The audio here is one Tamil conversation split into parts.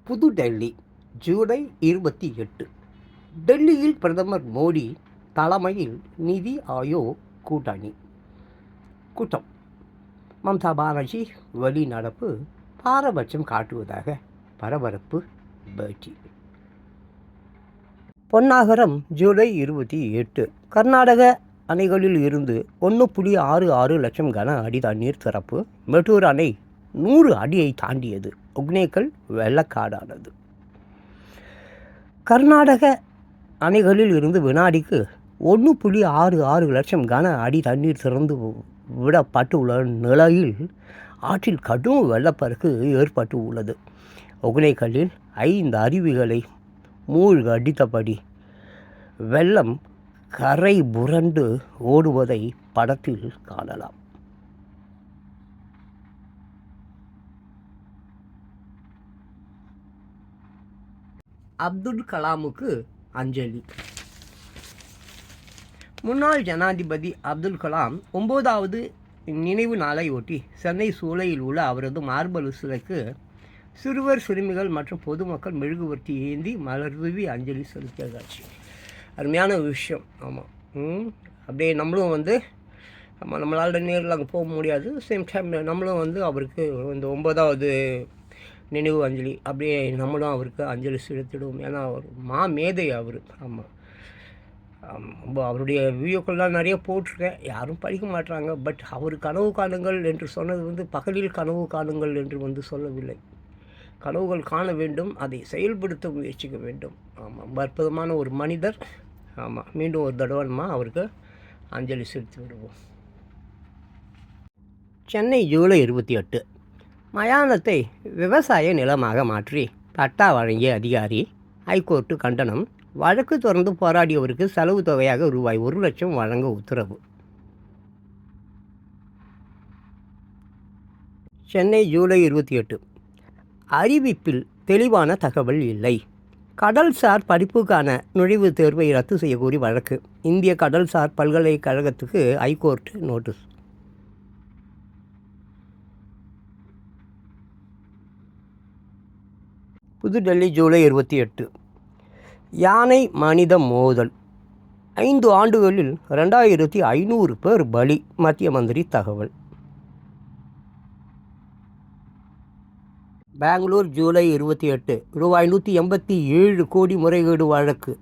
புதுடெல்லி ஜூலை 28. டெல்லியில் பிரதமர் மோடி தலைமையில் நிதி ஆயோக் கூட்டம். மம்தா பானர்ஜி வெளிநடப்பு பாரபட்சம் காட்டுவதாக பரபரப்பு பேட்டி. பொன்னாகரம் ஜூலை 28. கர்நாடக அணைகளில் இருந்து 1.66 லட்சம் கன அடி தண்ணீர் திறப்பு. மேட்டூர் அணை 100 அடியை தாண்டியது. ஒகேனக்கல் வெள்ளக்காடானது. கர்நாடக அணைகளில் இருந்து வினாடிக்கு 1.66 லட்சம் கன அடி தண்ணீர் திறந்து விடப்பட்டுள்ள நிலையில் ஆற்றில் கடும் வெள்ளப்பெருக்கு ஏற்பட்டு உள்ளது. ஒகேனக்கல்லில் 5 அருவிகளை மூழ்கடித்தபடி வெள்ளம் கரை புரண்டு ஓடுவதை படத்தில் காணலாம். அப்துல் கலாமுக்கு அஞ்சலி. முன்னாள் ஜனாதிபதி அப்துல் கலாம் 9வது நினைவு நாளை ஒட்டி சென்னை சூளையில் உள்ள அவரது மார்பல் சிலைக்கு சிறுவர், சிறுமிகள் மற்றும் பொதுமக்கள் மெழுகுவர்த்தி ஏந்தி மலர் தூவி அஞ்சலி செலுத்திய காட்சி. அருமையான விஷயம். ஆமாம், அப்படியே நம்மளும் நம்மளால் நேரில் அங்கே போக முடியாது. சேம் டைம் நம்மளும் அவருக்கு இந்த 9வது நினைவு அஞ்சலி அப்படியே நம்மளும் அவருக்கு அஞ்சலி செலுத்திடுவோம். ஏன்னா அவர் மேதை அவர். ஆமாம், அவருடைய வீடியோக்கள்லாம் நிறைய போட்டிருக்கேன். யாரும் படிக்க மாட்டாங்க. பட் அவர் கனவு காணுங்கள் என்று சொன்னது பகலில் கனவு காணுங்கள் என்று சொல்லவில்லை. கனவுகள் காண வேண்டும், அதை செயல்படுத்த முயற்சிக்க வேண்டும். ஆமாம், அற்புதமான ஒரு மனிதர். ஆமாம், மீண்டும் ஒரு தடவை அவருக்கு அஞ்சலி செலுத்தி விடுவோம். சென்னை ஜூலை 28. மயானத்தை விவசாய நிலமாக மாற்றி பட்டா வழங்கிய அதிகாரி ஹைகோர்ட்டு கண்டனம். வழக்கு தொடர்ந்து போராடியவருக்கு செலவு தொகையாக ரூபாய் 1 லட்சம் வழங்க உத்தரவு. சென்னை ஜூலை 28. அறிவிப்பில் தெளிவான தகவல் இல்லை. கடல்சார் படிப்புக்கான நுழைவுத் தேர்வை ரத்து செய்யக்கோரி வழக்கு. இந்திய கடல்சார் பல்கலைக்கழகத்துக்கு ஹைகோர்ட் நோட்டீஸ். புதுடெல்லி ஜூலை 28. யானை மனித மோதல். 5 ஆண்டுகளில் 2500 பேர் பலி. மத்திய மந்திரி தகவல். பெங்களூர் ஜூலை 28. ரூபாய் 187 கோடி முறைகேடு வழக்கு.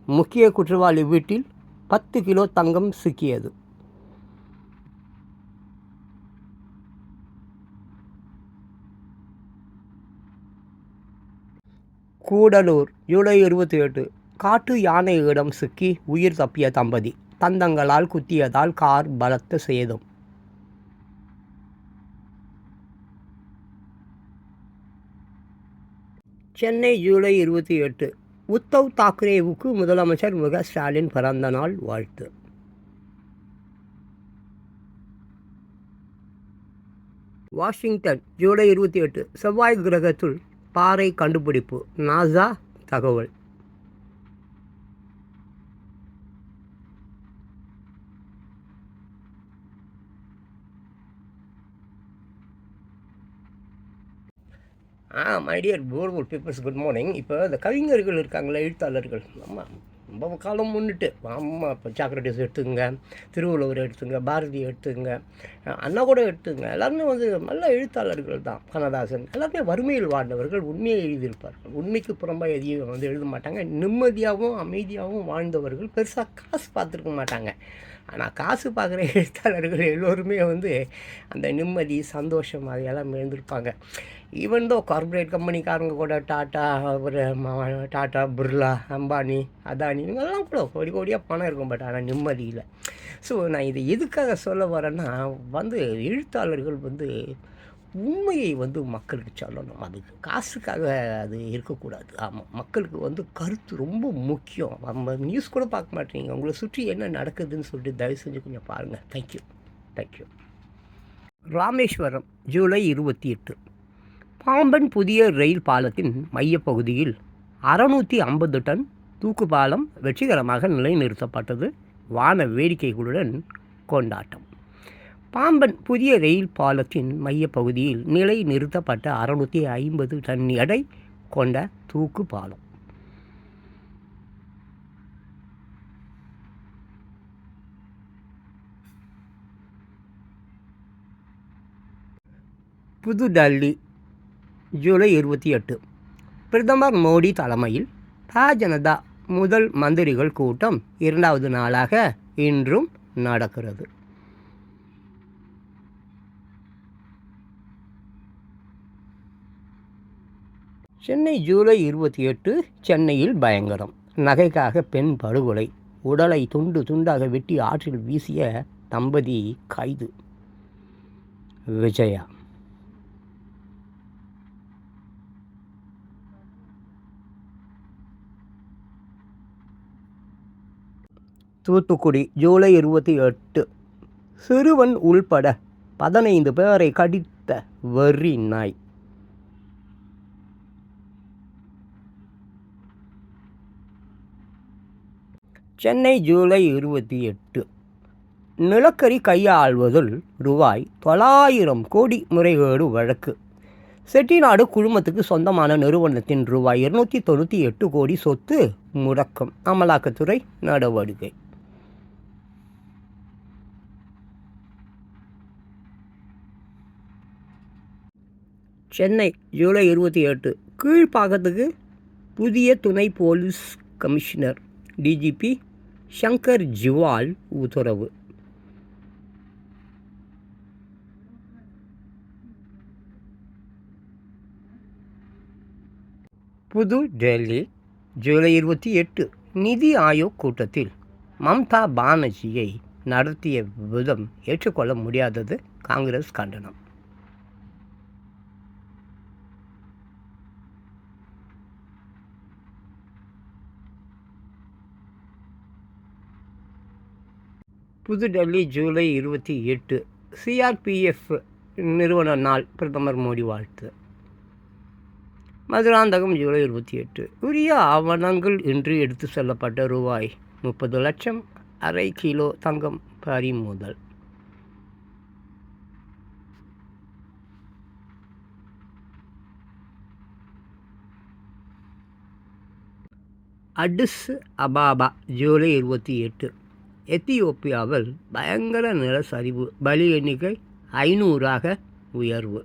முக்கிய குற்றவாளி வீட்டில் 10 கிலோ தங்கம் சிக்கியது. கூடலூர் ஜூலை 28. காட்டு யானையிடம் சிக்கி உயிர் தப்பிய தம்பதி. தந்தங்களால் குத்தியதால் கார் பலத்த சேதம். சென்னை ஜூலை 28. உத்தவ் தாக்கரேவுக்கு முதலமைச்சர் ஸ்டாலின் பிறந்த நாள் வாழ்த்து. Washington July 28. செவ்வாய் கிரகத்தில் பாறை கண்டுபிடிப்பு. நாசா தகவல். மை டியர் போர்வூர் பீப்புள்ஸ், குட் மார்னிங். இப்போ இந்த கவிஞர்கள் இருக்காங்களே, எழுத்தாளர்கள், ரொம்ப காலம் முன்னிட்டு இப்போ சாக்ரட்டிஸ் எடுத்துங்க, திருவள்ளுவர் எடுத்துங்க, பாரதி எடுத்துங்க, அண்ணா கூட எடுத்துங்க. எல்லாருமே நல்ல எழுத்தாளர்கள் தான். கண்ணதாசன் எல்லாருமே வறுமையில் வாழ்ந்தவர்கள். உண்மையை எழுதியிருப்பார்கள். உண்மைக்கு புறம்பாக எதையும் எழுத மாட்டாங்க. நிம்மதியாகவும் அமைதியாகவும் வாழ்ந்தவர்கள். பெருசாக காசு பார்த்துருக்க மாட்டாங்க. ஆனால் காசு பார்க்குற எழுத்தாளர்கள் எல்லோருமே அந்த நிம்மதி, சந்தோஷம் அதையெல்லாம் எழுந்திருப்பாங்க. ஈவன் தோ கார்பரேட் கம்பெனிக்காரங்க கூட டாட்டா, பிர்லா, அம்பானி, அதானி இவங்கெல்லாம் கூட கோடி கோடியாக பணம் இருக்கும். பட் ஆனால் நிம்மதி இல்லை. ஸோ நான் இதை எதுக்காக சொல்ல வரேன்னா, எழுத்தாளர்கள் உண்மையை மக்களுக்கு சொல்லணும். அதுக்கு காசுக்காக அது இருக்கக்கூடாது. ஆமாம், மக்களுக்கு கருத்து ரொம்ப முக்கியம். நம்ம நியூஸ் கூட பார்க்க மாட்டீங்க. உங்களை சுற்றி என்ன நடக்குதுன்னு சொல்லிட்டு தயவு செஞ்சு கொஞ்சம் பாருங்கள். தேங்க்யூ. ராமேஸ்வரம் ஜூலை 28. பாம்பன் புதிய ரயில் பாலத்தின் மையப்பகுதியில் 650 டன் தூக்குப்பாலம் வெற்றிகரமாக நிலைநிறுத்தப்பட்டது. வான வேடிக்கைகளுடன் கொண்டாட்டம். பாம்பன் புதிய ரயில் பாலத்தின் மையப்பகுதியில் நிலை நிறுத்தப்பட்ட 650 டன் எடை கொண்ட தூக்கு பாலம். புதுடெல்லி ஜூலை 28. பிரதமர் மோடி தலைமையில் ஜனதா முதல் மந்திரிகள் கூட்டம் 2வது நாளாக இன்றும் நடக்கிறது. சென்னை ஜூலை 28. சென்னையில் பயங்கரம். நகைக்காக பெண் படுகொலை. உடலை துண்டு துண்டாக வெட்டி ஆற்றில் வீசிய தம்பதி கைது. விஜயா. தூத்துக்குடி ஜூலை 28. சிறுவன் உள்பட 15 பேரை கடித்த வெறி நாய். சென்னை ஜூலை 28. நிலக்கரி கையாள்வதில் ரூபாய் 900 கோடி முறைகேடு வழக்கு. செட்டிநாடு குழுமத்துக்கு சொந்தமான நிறுவனத்தின் ரூபாய் 298 கோடி சொத்து முடக்கம். அமலாக்கத்துறை நடவடிக்கை. சென்னை ஜூலை 28. கீழ்ப்பாக்கத்துக்கு புதிய துணை police commissioner DGP Shankar Jiwal உத்தரவு. புதுடெல்லி ஜூலை 28. நிதி ஆயோக் கூட்டத்தில் மம்தா பானர்ஜியை நடத்திய விதம் ஏற்றுக்கொள்ள முடியாதது. காங்கிரஸ் கண்டனம். புதுடெல்லி ஜூலை 28. சிஆர்பிஎஃப் நிறுவன நாள். பிரதமர் மோடி வாழ்த்து. மதுராந்தகம் ஜூலை 28. உரிய ஆவணங்கள் இன்று எடுத்து செல்லப்பட்ட ரூபாய் 30 லட்சம் அரை கிலோ தங்கம் பறிமுதல். அடிஸ் அபாபா ஜூலை 28. எத்தியோப்பியாவில் பயங்கர நிலச்சரிவு. பலி எண்ணிக்கை 500ஆக உயர்வு.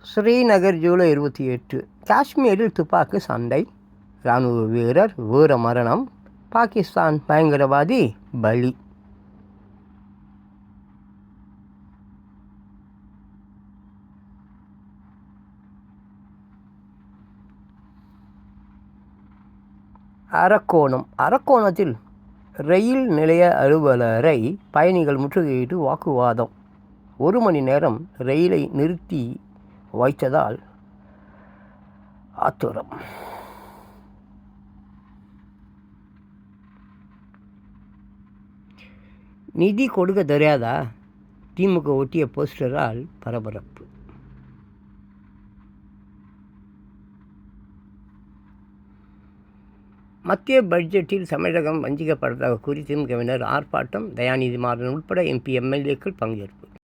ஸ்ரீநகர் ஜூலை 28. காஷ்மீரில் துப்பாக்கி சண்டை. இராணுவ வீரர் வீர மரணம். பாகிஸ்தான் பயங்கரவாதி பலி. அரக்கோணத்தில் ரயில் நிலைய அலுவலரை பயணிகள் முற்றுகையிட்டு வாக்குவாதம். 1 மணி நேரம் ரயிலை நிறுத்தி வைத்ததால் ஆத்திரம். நிதி கொடுக்க தெரியாதா? திமுக ஒட்டிய போஸ்டரால் பரபரப்பு. மத்திய பட்ஜெட்டில் தமிழகம் வஞ்சிக்கப்பட்டதாக கூறி திமுகவினர் ஆர்ப்பாட்டம். தயாநிதி மாறன் உட்பட எம்பி எம்எல்ஏக்கள் பங்கேற்பு.